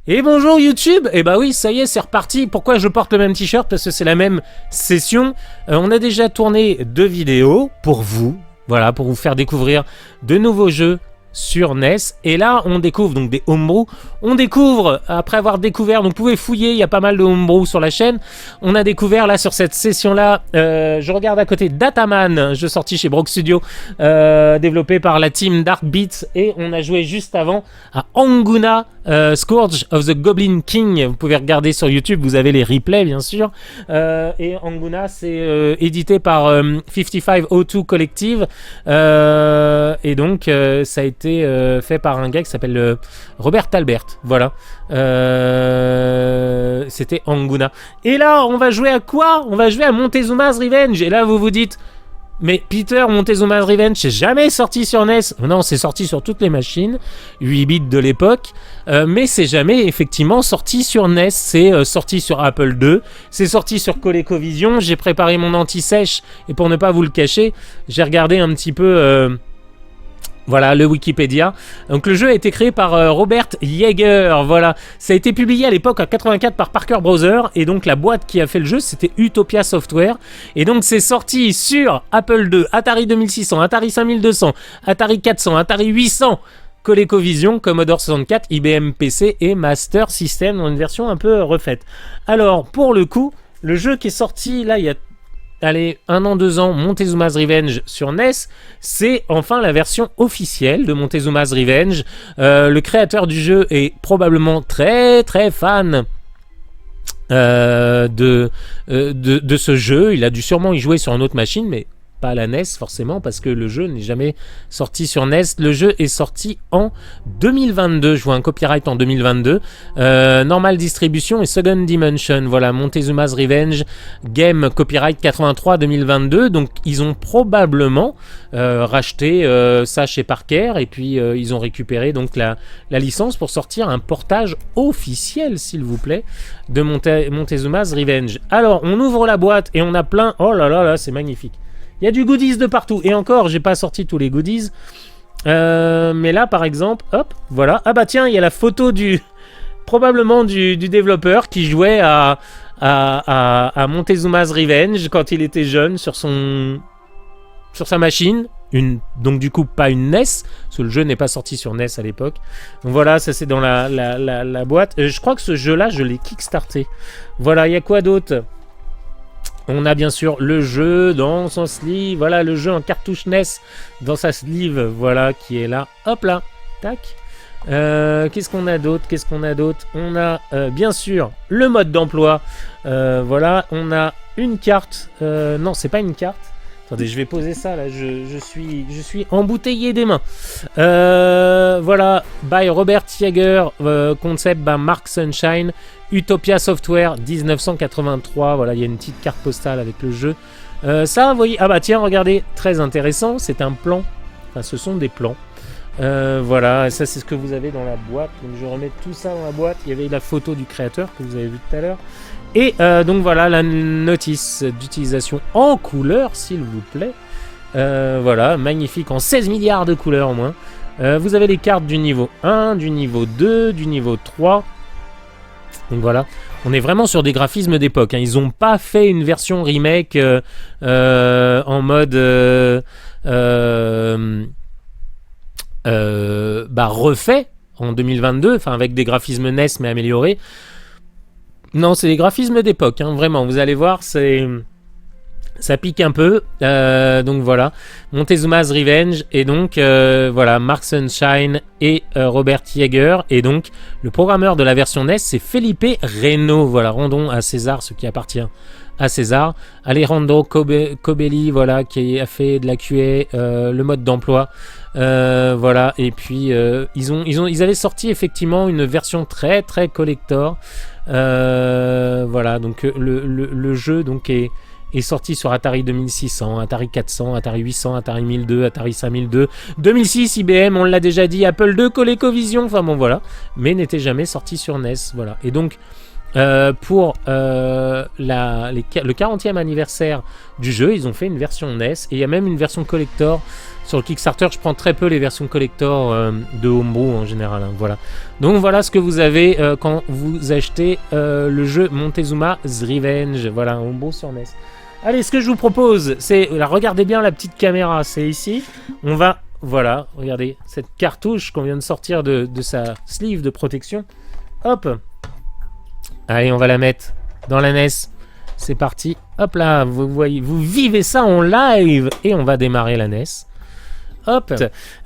Et bonjour YouTube. Et bah oui, ça y est, c'est reparti. Pourquoi je porte le même t-shirt? Parce que c'est la même session. On a déjà tourné 2 vidéos pour vous. Voilà, pour vous faire découvrir de nouveaux jeux sur NES. Et là, on découvre donc des homebrew. On découvre, après avoir découvert, donc vous pouvez fouiller, il y a pas mal de homebrew sur la chaîne. On a découvert là sur cette session-là, je regarde à côté Dataman, jeu sorti chez Brock Studio, développé par la team Dark Beats. Et on a joué juste avant à Anguna, Scourge of the Goblin King. Vous pouvez regarder sur YouTube, vous avez les replays bien sûr. Et Anguna, c'est édité par 5502 Collective. Et donc, ça a été fait par un gars qui s'appelle Robert Albert. Voilà. C'était Anguna. Et là, on va jouer à quoi? On va jouer à Montezuma's Revenge. Et là, vous vous dites... Mais Peter, Montezuma's Revenge, c'est jamais sorti sur NES. Non, c'est sorti sur toutes les machines, 8 bits de l'époque, mais c'est jamais effectivement sorti sur NES. C'est sorti sur Apple II, c'est sorti sur ColecoVision. J'ai préparé mon anti-sèche et pour ne pas vous le cacher, j'ai regardé un petit peu... Voilà, le Wikipédia. Donc le jeu a été créé par Robert Yeager. Voilà, ça a été publié à l'époque en 84 par Parker Brothers. Et donc la boîte qui a fait le jeu, c'était Utopia Software. Et donc c'est sorti sur Apple II, Atari 2600, Atari 5200, Atari 400, Atari 800, ColecoVision, Commodore 64, IBM PC et Master System dans une version un peu refaite. Alors pour le coup, le jeu qui est sorti là il y a 1 an, 2 ans, Montezuma's Revenge sur NES, c'est enfin la version officielle de Montezuma's Revenge. Le créateur du jeu est probablement très très fan de ce jeu. Il a dû sûrement y jouer sur une autre machine, mais pas à la NES forcément, parce que le jeu n'est jamais sorti sur NES. Le jeu est sorti en 2022, je vois un copyright en 2022, Normal Distribution et Second Dimension. Voilà, Montezuma's Revenge, game copyright 83-2022, donc ils ont probablement racheté ça chez Parker, et puis ils ont récupéré donc la licence pour sortir un portage officiel, s'il vous plaît, de Montezuma's Revenge. Alors, on ouvre la boîte et on a plein... Oh là là là, c'est magnifique. Il y a du goodies de partout. Et encore, j'ai pas sorti tous les goodies. Mais là, par exemple, hop, voilà. Ah bah tiens, il y a la photo probablement du développeur qui jouait à Montezuma's Revenge quand il était jeune sur sa machine. Donc du coup, pas une NES, parce que le jeu n'est pas sorti sur NES à l'époque. Donc voilà, ça c'est dans la boîte. Je crois que ce jeu-là, je l'ai kickstarté. Voilà, il y a quoi d'autre ? On a bien sûr le jeu dans son sleeve, voilà le jeu en cartouche NES dans sa sleeve, voilà qui est là, hop là, tac. Qu'est-ce qu'on a d'autre? On a bien sûr le mode d'emploi, voilà, on a une carte, non c'est pas une carte. Attendez, je vais poser ça là, je suis embouteillé des mains. Voilà, by Robert Yeager, concept by Mark Sunshine, Utopia Software 1983. Voilà, il y a une petite carte postale avec le jeu. Ça, vous voyez, ah bah tiens, regardez, très intéressant, c'est un plan. Enfin, ce sont des plans. Voilà, et ça c'est ce que vous avez dans la boîte. Donc je remets tout ça dans la boîte. Il y avait la photo du créateur que vous avez vu tout à l'heure. Et donc voilà la notice d'utilisation en couleur, s'il vous plaît. Voilà, magnifique, en 16 milliards de couleurs au moins. Vous avez les cartes du niveau 1, du niveau 2, du niveau 3. Donc voilà, on est vraiment sur des graphismes d'époque. Hein. Ils n'ont pas fait une version remake en mode refait en 2022, enfin avec des graphismes NES mais améliorés. Non, c'est des graphismes d'époque, hein, vraiment. Vous allez voir, ça pique un peu. Donc voilà, Montezuma's Revenge. Et donc voilà, Mark Sunshine et Robert Yeager. Et donc le programmeur de la version NES, c'est Felipe Reno. Voilà, rendons à César ce qui appartient à César. Alejandro Cobelli, voilà, qui a fait de la QA, le mode d'emploi. Voilà, et puis ils avaient sorti effectivement une version très très collector. Voilà, donc le jeu donc est sorti sur Atari 2600, Atari 400, Atari 800, Atari 1002, Atari 5002, 2006 IBM, on l'a déjà dit, Apple II, ColecoVision, enfin bon voilà, mais n'était jamais sorti sur NES, voilà. Et donc pour le 40e anniversaire du jeu, ils ont fait une version NES et il y a même une version collector sur le Kickstarter. Je prends très peu les versions collector de Homebrew en général, hein, voilà. Donc voilà ce que vous avez quand vous achetez le jeu Montezuma's Revenge, voilà, Homebrew sur NES. Allez, ce que je vous propose, c'est, regardez bien la petite caméra, c'est ici, on va, voilà, regardez, cette cartouche qu'on vient de sortir de sa sleeve de protection, hop. Allez, on va la mettre dans la NES. C'est parti. Hop là, vous voyez, vous vivez ça en live. Et on va démarrer la NES. Hop.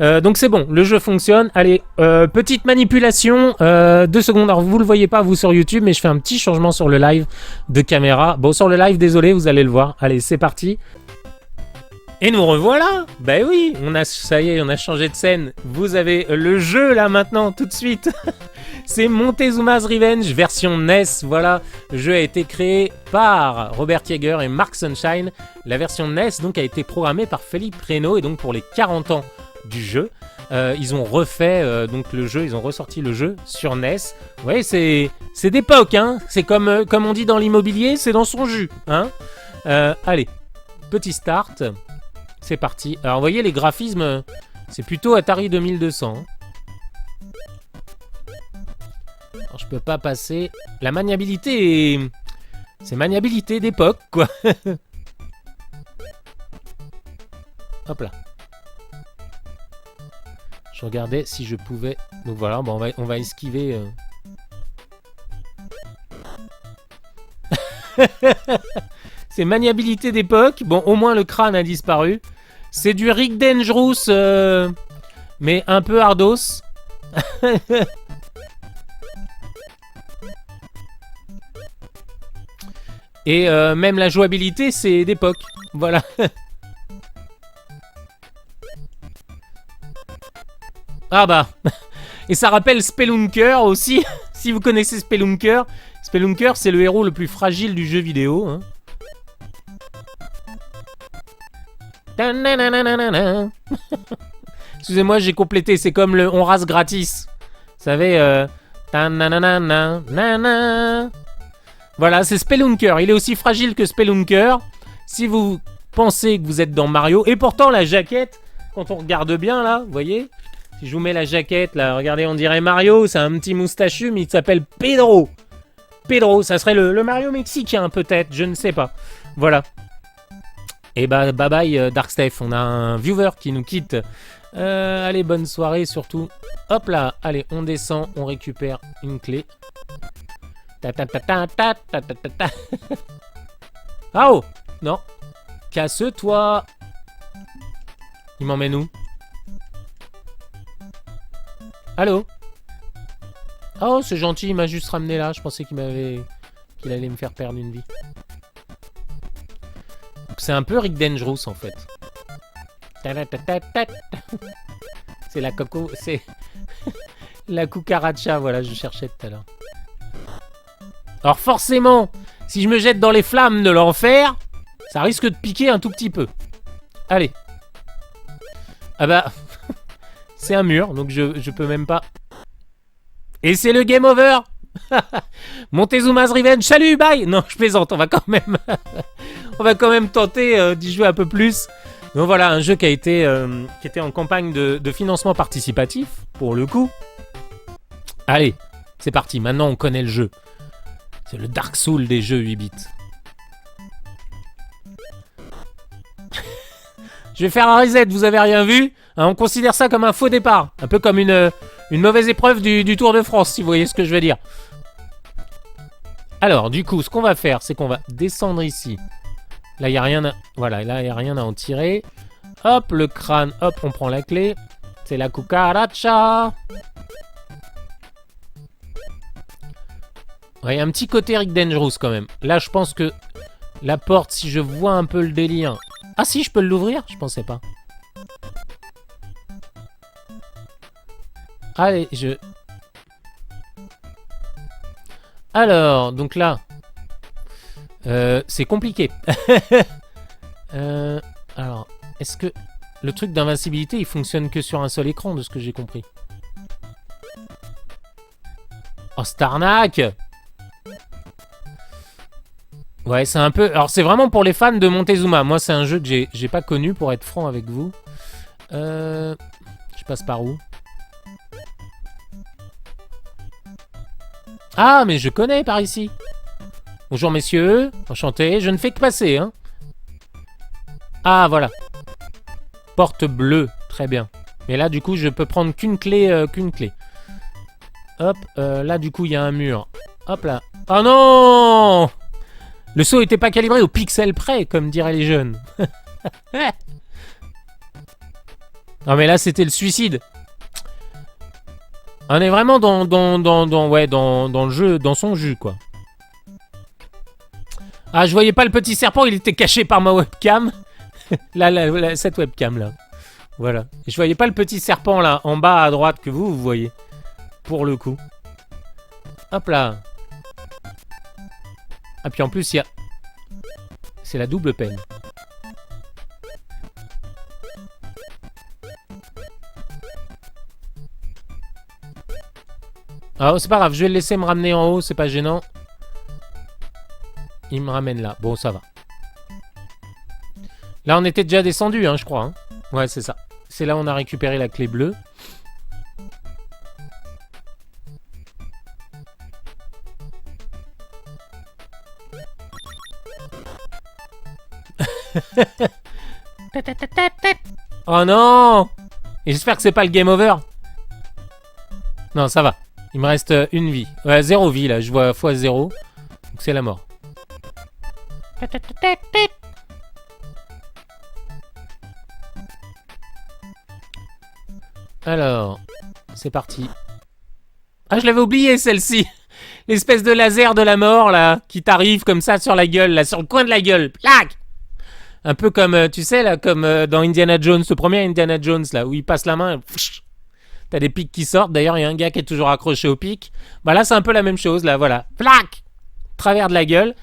Donc c'est bon, le jeu fonctionne. Allez, petite manipulation. 2 secondes. Alors vous le voyez pas vous sur YouTube, mais je fais un petit changement sur le live de caméra. Bon, sur le live, désolé, vous allez le voir. Allez, c'est parti. Et nous revoilà. Ben oui, ça y est, on a changé de scène. Vous avez le jeu là maintenant, tout de suite. C'est Montezuma's Revenge, version NES, voilà. Le jeu a été créé par Robert Yeager et Mark Sunshine. La version NES donc a été programmée par Philippe Reynaud et donc pour les 40 ans du jeu, ils ont refait donc le jeu, ils ont ressorti le jeu sur NES. Vous voyez, c'est d'époque, hein. C'est comme on dit dans l'immobilier, c'est dans son jus, hein. Allez, petit start. C'est parti. Alors, vous voyez, les graphismes, c'est plutôt Atari 2200. Hein. Alors, je peux pas passer. La maniabilité est... C'est maniabilité d'époque, quoi. Hop là. Je regardais si je pouvais... Donc voilà, bon, on va esquiver... C'est maniabilité d'époque. Bon, au moins le crâne a disparu. C'est du Rick Dangerous, mais un peu hardos. Et même la jouabilité, c'est d'époque. Voilà. Ah bah. Et ça rappelle Spelunker aussi. Si vous connaissez Spelunker. Spelunker, c'est le héros le plus fragile du jeu vidéo. Hein. Excusez-moi, j'ai complété. C'est comme le on rase gratis. Vous savez. Voilà, c'est Spelunker. Il est aussi fragile que Spelunker. Si vous pensez que vous êtes dans Mario. Et pourtant, la jaquette, quand on regarde bien là, vous voyez. Si je vous mets la jaquette là, regardez, on dirait Mario. C'est un petit moustachu, mais il s'appelle Pedro. Pedro, ça serait le Mario mexicain peut-être. Je ne sais pas. Voilà. Et bah bye bye Dark Steph, on a un viewer qui nous quitte. Allez, bonne soirée surtout. Hop là, allez, on descend, on récupère une clé. Ah oh, non. Casse-toi. Il m'emmène où? Allô? Oh, c'est gentil, il m'a juste ramené là. Je pensais qu'il allait me faire perdre une vie. C'est un peu Rick Dangerous en fait. C'est la coco, c'est la cucaracha, voilà, je cherchais tout à l'heure. Alors forcément, si je me jette dans les flammes de l'enfer, ça risque de piquer un tout petit peu. Allez. Ah bah, c'est un mur, donc je peux même pas. Et c'est le game over. Montezuma's Revenge, salut, bye. Non, je plaisante, on va quand même tenter d'y jouer un peu plus. Donc voilà, un jeu qui était en campagne de financement participatif, pour le coup. Allez, c'est parti, maintenant on connaît le jeu. C'est le Dark Souls des jeux 8 bits. Je vais faire un reset, vous avez rien vu, hein, on considère ça comme un faux départ. Un peu comme une mauvaise épreuve du Tour de France, si vous voyez ce que je veux dire. Alors, du coup, ce qu'on va faire, c'est qu'on va descendre ici. Là, il n'y a rien à... Voilà, là, il n'y a rien à en tirer. Hop, le crâne, hop, on prend la clé. C'est la cucaracha. Ouais, il y a un petit côté Rick Dangerous quand même. Là, je pense que la porte, si je vois un peu le délire... Ah si, je peux l'ouvrir? Je pensais pas. Allez, Alors, donc là... c'est compliqué. Alors, est-ce que... Le truc d'invincibilité, il fonctionne que sur un seul écran, de ce que j'ai compris. Oh, Starnac! Ouais, c'est un peu... Alors, c'est vraiment pour les fans de Montezuma. Moi, c'est un jeu que j'ai pas connu, pour être franc avec vous. Je passe par où? Ah, mais je connais par ici. Bonjour, messieurs. Enchanté. Je ne fais que passer, hein. Ah, voilà. Porte bleue. Très bien. Mais là, du coup, je peux prendre qu'une clé, qu'une clé. Hop. Là, du coup, il y a un mur. Hop là. Oh non! Le saut était pas calibré au pixel près, comme diraient les jeunes. Non mais là c'était le suicide. On est vraiment dans le jeu, dans son jus quoi. Ah, je voyais pas le petit serpent, il était caché par ma webcam. là, cette webcam là. Voilà. Et je voyais pas le petit serpent là, en bas à droite que vous voyez. Pour le coup. Hop là. Ah puis en plus il y a... C'est la double peine. Ah, c'est pas grave, je vais le laisser me ramener en haut, c'est pas gênant. Il me ramène là. Bon, ça va. Là, on était déjà descendu, hein, je crois. Hein. Ouais, c'est ça. C'est là où on a récupéré la clé bleue. Oh non! Et j'espère que c'est pas le game over. Non, ça va. Il me reste une vie. Ouais, 0 vie là. Je vois x0. Donc c'est la mort. Alors, c'est parti. Ah, je l'avais oublié celle-ci. L'espèce de laser de la mort là, qui t'arrive comme ça sur la gueule, là, sur le coin de la gueule. Plac! Un peu comme, tu sais, là, comme dans Indiana Jones, le premier Indiana Jones, là, où il passe la main et... T'as des pics qui sortent. D'ailleurs, il y a un gars qui est toujours accroché au pic. Bah là, c'est un peu la même chose, là, voilà. Plac! Travers de la gueule.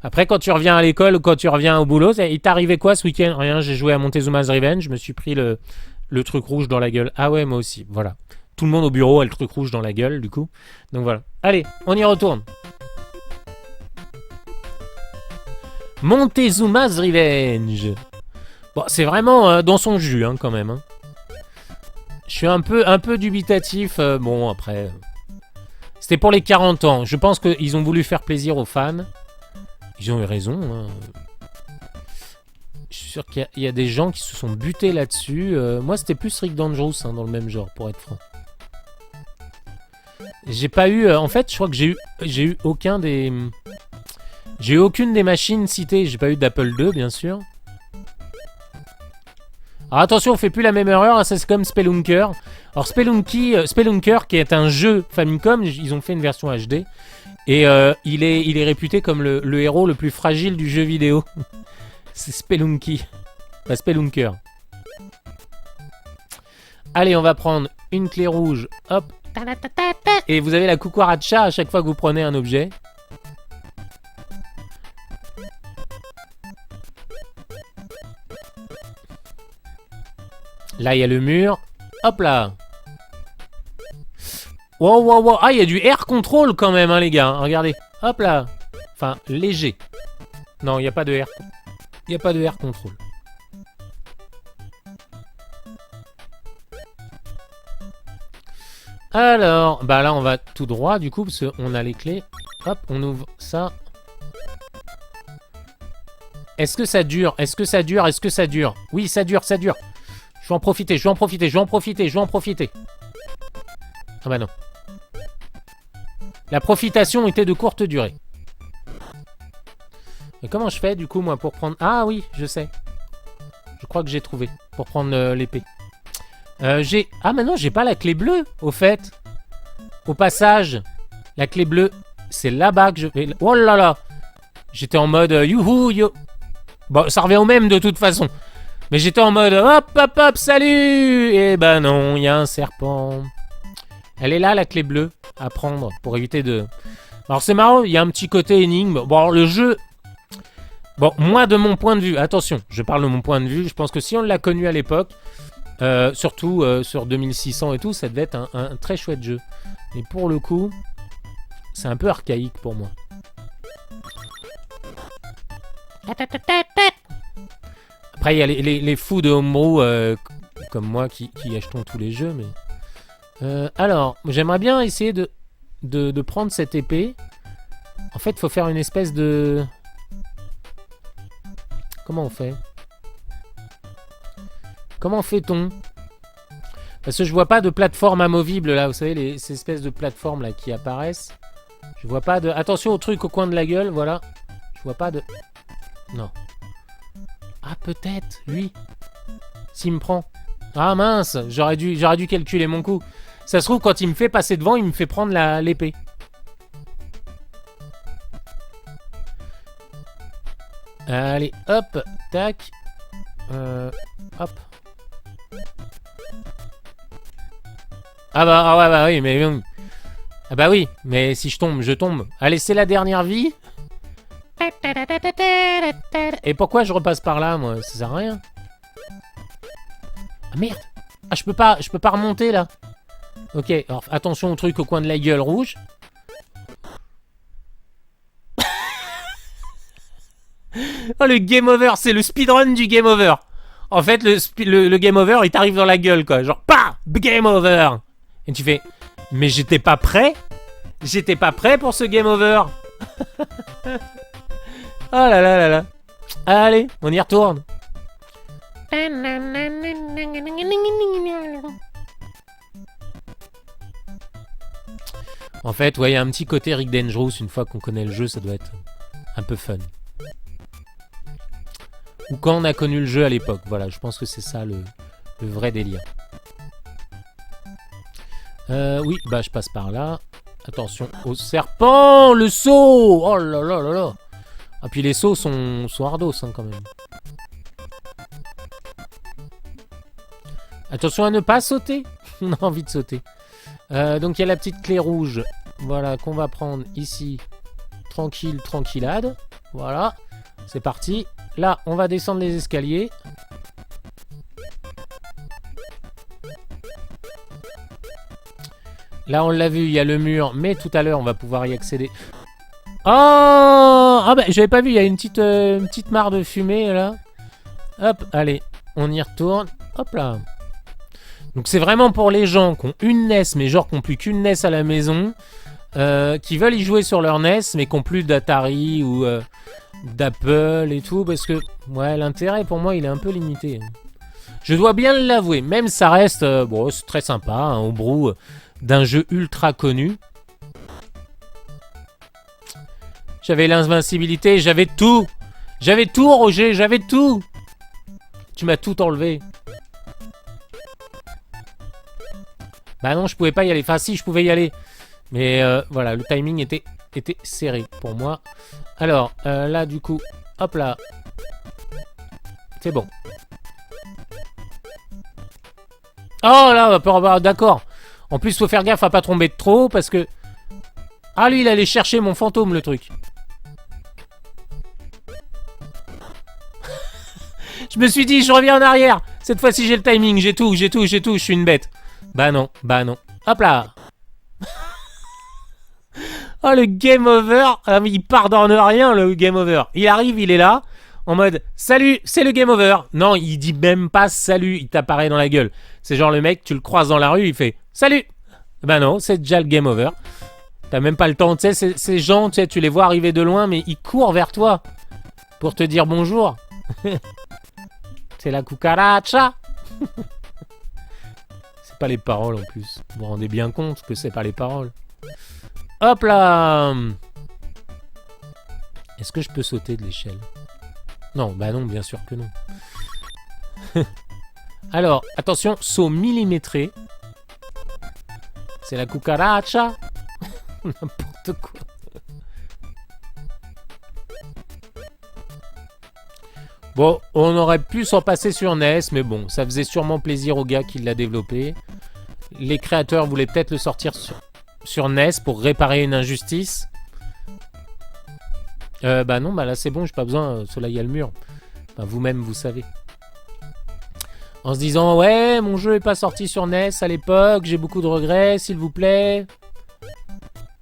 Après, quand tu reviens à l'école ou quand tu reviens au boulot, il t'est arrivé quoi ce week-end? Rien, j'ai joué à Montezuma's Revenge, je me suis pris le truc rouge dans la gueule. Ah ouais, moi aussi, voilà. Tout le monde au bureau a le truc rouge dans la gueule, du coup. Donc voilà. Allez, on y retourne. Montezuma's Revenge. Bon, c'est vraiment dans son jus, hein, quand même. Hein. Je suis un peu dubitatif. Bon, après... C'était pour les 40 ans. Je pense qu'ils ont voulu faire plaisir aux fans. Ils ont eu raison. Hein. Je suis sûr qu'il y a des gens qui se sont butés là-dessus. Moi, c'était plus Rick Dangerous hein, dans le même genre, pour être franc. J'ai pas eu... en fait, je crois que j'ai eu aucun des... J'ai eu aucune des machines citées. J'ai pas eu d'Apple II, bien sûr. Alors attention, on fait plus la même erreur. Ça, c'est comme Spelunker. Alors Spelunker, qui est un jeu Famicom, ils ont fait une version HD. Et il est réputé comme le héros le plus fragile du jeu vidéo. C'est Spelunky. Enfin, Spelunker. Allez, on va prendre une clé rouge. Hop. Et vous avez la cucaracha à chaque fois que vous prenez un objet. Là, il y a le mur. Hop là. Wow, wow, wow. Ah, il y a du air control quand même, hein, les gars. Regardez. Hop là. Enfin, léger. Non, il n'y a pas de air. Il n'y a pas de air control. Alors, bah là, on va tout droit, du coup, parce qu'on a les clés. Hop, on ouvre ça. Est-ce que ça dure? Est-ce que ça dure? Est-ce que ça dure? Oui, ça dure, ça dure. Je vais en profiter, je vais en profiter, je vais en profiter, je vais en profiter. Ah bah non. La profitation était de courte durée. Et comment je fais, du coup, moi, pour prendre... Ah oui, je sais. Je crois que j'ai trouvé, pour prendre l'épée. J'ai... Ah, mais non, j'ai pas la clé bleue, au fait. Au passage, la clé bleue, c'est là-bas que je vais... Oh là là. J'étais en mode youhou, yo. Bon, ça revient au même, de toute façon. Mais j'étais en mode hop, hop, hop, salut. Et ben non, il y a un serpent. Elle est là, la clé bleue, à prendre, pour éviter de... Alors, c'est marrant, il y a un petit côté énigme. Bon, alors, le jeu... Bon, moi, de mon point de vue, attention, je parle de mon point de vue, je pense que si on l'a connu à l'époque, surtout sur 2600 et tout, ça devait être un très chouette jeu. Mais pour le coup, c'est un peu archaïque pour moi. Après, il y a les fous de homebrew comme moi qui achetons tous les jeux. Mais alors, j'aimerais bien essayer de prendre cette épée. En fait, il faut faire une espèce de... Comment on fait? Comment fait-on? Parce que je vois pas de plateforme amovible là, vous savez, ces espèces de plateformes là qui apparaissent. Je vois pas de... Attention au truc au coin de la gueule, voilà. Je vois pas de... Non. Ah, peut-être, lui. S'il me prend. Ah mince, j'aurais dû calculer mon coup. Ça se trouve, quand il me fait passer devant, il me fait prendre l'épée. Allez, hop, tac. Hop. Ah oui, mais... Ah bah oui, mais si je tombe, je tombe. Allez, c'est la dernière vie. Et pourquoi je repasse par là, moi? Ça sert à rien. Ah merde. Ah, je peux pas remonter, là. Ok, alors attention au truc au coin de la gueule rouge. Oh, le game over, c'est le speedrun du game over. En fait, le game over, il t'arrive dans la gueule, quoi. Genre, pas game over. Et tu fais, mais j'étais pas prêt. J'étais pas prêt pour ce game over. Oh là là là là. Allez, on y retourne. En fait, ouais, il y a un petit côté Rick Dangerous. Une fois qu'on connaît le jeu, ça doit être un peu fun. Ou quand on a connu le jeu à l'époque. Voilà, je pense que c'est ça le vrai délire. Oui, bah je passe par là. Attention au serpent, le saut. Oh là là là là. Ah puis les sauts sont hardos hein, quand même. Attention à ne pas sauter. On a envie de sauter. Donc il y a la petite clé rouge. Voilà, qu'on va prendre ici. Tranquille, tranquillade. Voilà, c'est parti. Là, on va descendre les escaliers. Là, on l'a vu, il y a le mur. Mais tout à l'heure, on va pouvoir y accéder. Oh! Ah bah, j'avais pas vu, il y a une petite mare de fumée, là. Hop, allez, on y retourne. Hop là. Donc c'est vraiment pour les gens qui ont une NES, mais genre qui n'ont plus qu'une NES à la maison, qui veulent y jouer sur leur NES, mais qui n'ont plus d'Atari ou d'Apple et tout, parce que ouais, l'intérêt pour moi il est un peu limité. Je dois bien l'avouer, même ça reste, bon, c'est très sympa, un homebrew d'un jeu ultra connu. J'avais l'invincibilité, j'avais tout, Roger, j'avais tout. Tu m'as tout enlevé. Bah non, je pouvais pas y aller. Enfin, si, je pouvais y aller. Mais voilà, le timing était serré pour moi. Alors, là, du coup, hop là. C'est bon. Oh là, d'accord. En plus, faut faire gaffe à pas tomber de trop parce que... Ah, lui, il allait chercher mon fantôme, le truc. Je me suis dit, je reviens en arrière. Cette fois-ci, j'ai le timing, j'ai tout, je suis une bête. Bah non. Hop là. Oh, le game over. Ah, mais il pardonne rien, le game over. Il arrive, il est là, en mode, salut, c'est le game over. Non, il dit même pas salut, il t'apparaît dans la gueule. C'est genre le mec, tu le croises dans la rue, il fait, salut. Bah non, c'est déjà le game over. T'as même pas le temps, tu sais, ces gens, tu les vois arriver de loin, mais ils courent vers toi pour te dire bonjour. C'est la cucaracha. C'est pas les paroles en plus. Vous vous rendez bien compte que c'est pas les paroles. Hop là. Est-ce que je peux sauter de l'échelle? Non, bah non, bien sûr que non. Alors, attention, saut millimétré. C'est la cucaracha. N'importe quoi. Bon, on aurait pu s'en passer sur NES, mais bon, ça faisait sûrement plaisir au gars qui l'a développé. Les créateurs voulaient peut-être le sortir sur NES pour réparer une injustice. Bah non, bah là c'est bon, j'ai pas besoin, cela y a le mur. Bah, vous-même, vous savez. En se disant, ouais, mon jeu est pas sorti sur NES à l'époque, j'ai beaucoup de regrets, s'il vous plaît.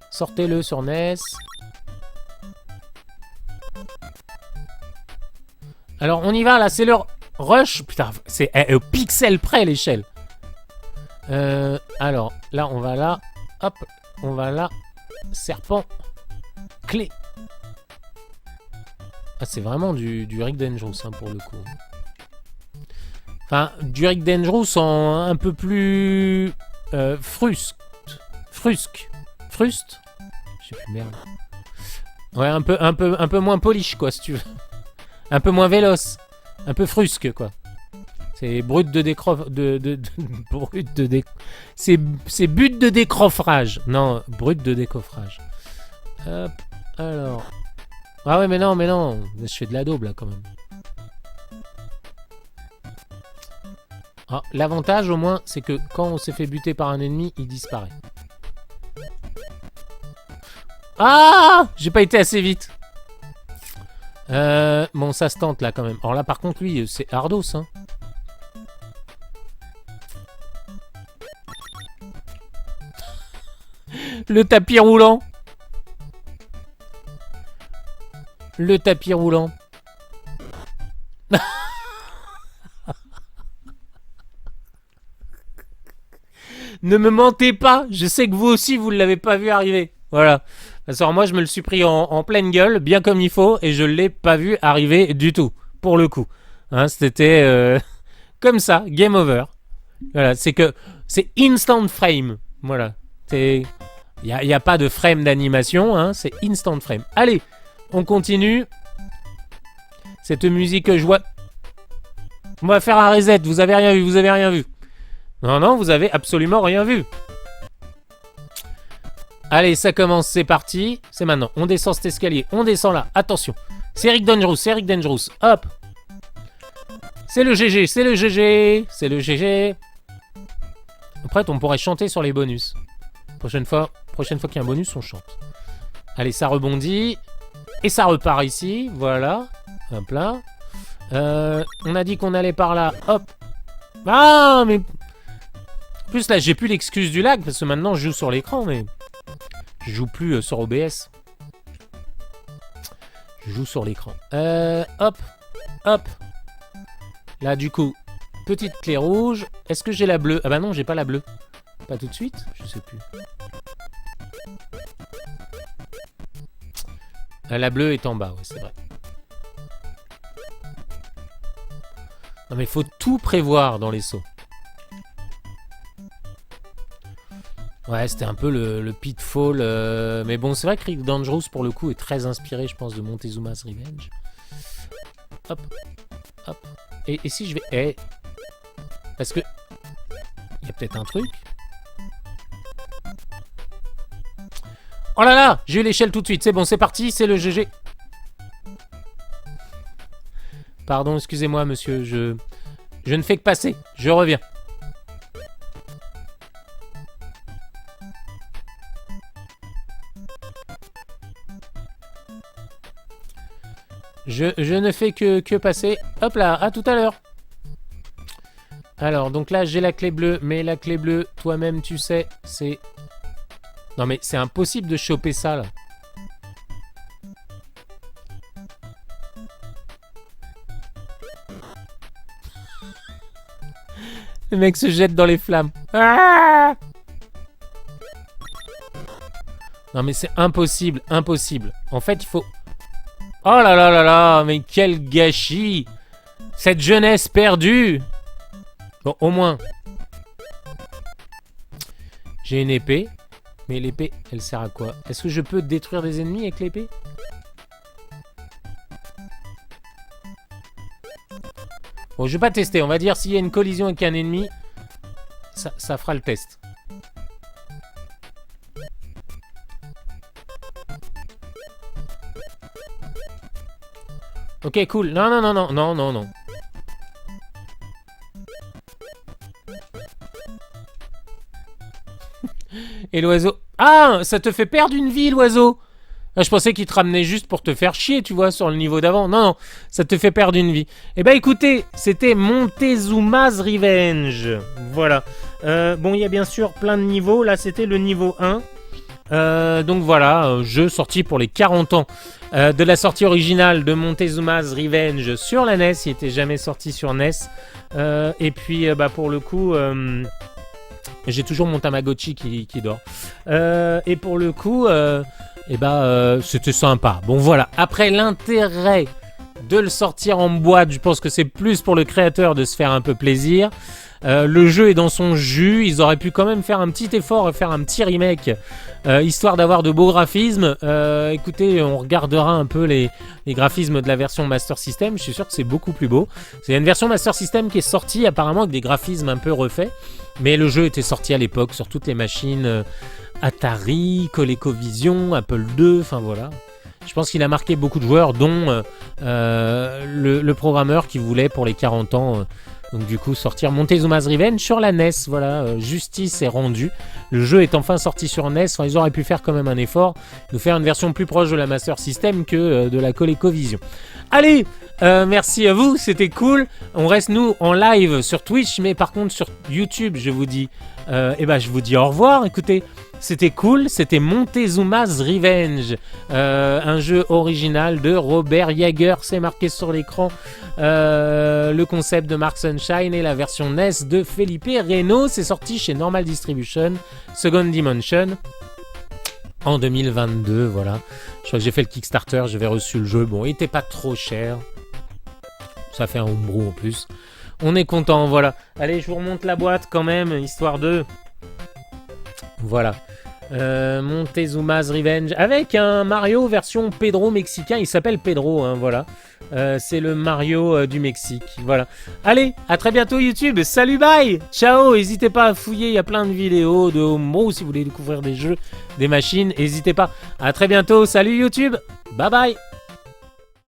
Sortez-le sur NES. Alors, on y va, là, c'est le rush. Putain, c'est au pixel près, l'échelle. Alors, là, on va là. Hop, on va là. Serpent. Clé. Ah, c'est vraiment du Rick Dangerous, hein, pour le coup. Enfin, du Rick Dangerous en un peu plus... frusque. Frusque. Fruste. Je sais plus, merde. Ouais, un peu moins polish, quoi, si tu veux. Un peu moins véloce. Un peu frusque, quoi. C'est brut de décrof... brut de dé... C'est but de décroffrage. Non, brut de décoffrage. Hop, alors... Ah ouais, mais non. Je fais de la daube, là, quand même. Ah, l'avantage, au moins, c'est que quand on s'est fait buter par un ennemi, il disparaît. Ah! J'ai pas été assez vite. Bon, ça se tente, là, quand même. Alors là, par contre, lui, c'est Ardos, hein. Le tapis roulant. Le tapis roulant. Ne me mentez pas. Je sais que vous aussi, vous ne l'avez pas vu arriver. Voilà. Alors moi, je me le suis pris en pleine gueule, bien comme il faut, et je ne l'ai pas vu arriver du tout, pour le coup. Hein, c'était comme ça, game over. Voilà, c'est que c'est instant frame. Voilà. Il n'y a pas de frame d'animation, hein, c'est instant frame. Allez, on continue. Cette musique que je vois... On va faire un reset, vous avez rien vu, vous avez rien vu. Non, vous avez absolument rien vu. Allez, ça commence, c'est parti. C'est maintenant, on descend cet escalier, on descend là, attention. C'est Rick Dangerous, hop. C'est le GG, c'est le GG. Après, on pourrait chanter sur les bonus. Prochaine fois qu'il y a un bonus, on chante. Allez, ça rebondit. Et ça repart ici, voilà. Hop là. On a dit qu'on allait par là, hop. Ah, mais... En plus, là, j'ai plus l'excuse du lag, parce que maintenant, je joue sur l'écran, mais... Je joue plus sur OBS. Je joue sur l'écran. Hop. Là, du coup, petite clé rouge. Est-ce que j'ai la bleue? Ah bah non, j'ai pas la bleue. Pas tout de suite? Je sais plus. La bleue est en bas, ouais, c'est vrai. Non mais faut tout prévoir dans les sauts. Ouais, c'était un peu le pitfall. Mais bon, c'est vrai que Rick Dangerous, pour le coup, est très inspiré, je pense, de Montezuma's Revenge. Hop. Et si je vais... Parce que... Il y a peut-être un truc. Oh là là! J'ai eu l'échelle tout de suite. C'est bon, c'est parti, c'est le GG. Pardon, excusez-moi, monsieur. Je ne fais que passer. Je reviens. Je ne fais que passer. Hop là, à tout à l'heure. Alors, donc là, j'ai la clé bleue. Mais la clé bleue, toi-même, tu sais, c'est... Non, mais c'est impossible de choper ça, là. Le mec se jette dans les flammes. Ah! Non, mais c'est impossible, impossible. En fait, il faut... Oh là là là là, mais quel gâchis! Cette jeunesse perdue! Bon, au moins... J'ai une épée. Mais l'épée, elle sert à quoi? Est-ce que je peux détruire des ennemis avec l'épée? Bon, je vais pas tester. On va dire s'il y a une collision avec un ennemi, ça fera le test. Ok, cool. Non. Et l'oiseau... Ah, ça te fait perdre une vie, l'oiseau. Ah, je pensais qu'il te ramenait juste pour te faire chier, tu vois, sur le niveau d'avant. Non, ça te fait perdre une vie. Eh ben, écoutez, c'était Montezuma's Revenge. Voilà. Bon, il y a bien sûr plein de niveaux. Là, c'était le niveau 1. Donc voilà, un jeu sorti pour les 40 ans de la sortie originale de Montezuma's Revenge sur la NES. Il n'était jamais sorti sur NES. Et puis pour le coup, j'ai toujours mon Tamagotchi qui dort. Et pour le coup, c'était sympa. Bon voilà, après l'intérêt de le sortir en boîte, je pense que c'est plus pour le créateur de se faire un peu plaisir. Le jeu est dans son jus, ils auraient pu quand même faire un petit effort et faire un petit remake, histoire d'avoir de beaux graphismes. Écoutez, on regardera un peu les graphismes de la version Master System, je suis sûr que c'est beaucoup plus beau. C'est une version Master System qui est sortie apparemment avec des graphismes un peu refaits, mais le jeu était sorti à l'époque sur toutes les machines Atari, ColecoVision, Apple II, enfin voilà. Je pense qu'il a marqué beaucoup de joueurs, dont le programmeur qui voulait pour les 40 ans... donc du coup sortir Montezuma's Revenge sur la NES, voilà, justice est rendue. Le jeu est enfin sorti sur NES, enfin, ils auraient pu faire quand même un effort, nous faire une version plus proche de la Master System que de la ColecoVision. Allez, merci à vous, c'était cool. On reste nous en live sur Twitch, mais par contre sur YouTube, je vous dis au revoir. Écoutez, c'était cool, c'était Montezuma's Revenge, un jeu original de Robert Yager, c'est marqué sur l'écran. Le concept de Mark Sunshine et la version NES de Felipe Reno, c'est sorti chez Normal Distribution, Second Dimension, en 2022, voilà. Je crois que j'ai fait le Kickstarter, j'avais reçu le jeu, bon, il était pas trop cher, ça fait un homebrew en plus. On est content, voilà. Allez, je vous remonte la boîte quand même, histoire de... Voilà. Montezuma's Revenge avec un Mario version Pedro mexicain. Il s'appelle Pedro, hein, voilà. C'est le Mario du Mexique. Voilà. Allez, à très bientôt YouTube. Salut, bye. Ciao. N'hésitez pas à fouiller. Il y a plein de vidéos de homebrew si vous voulez découvrir des jeux, des machines. N'hésitez pas. À très bientôt. Salut YouTube. Bye bye.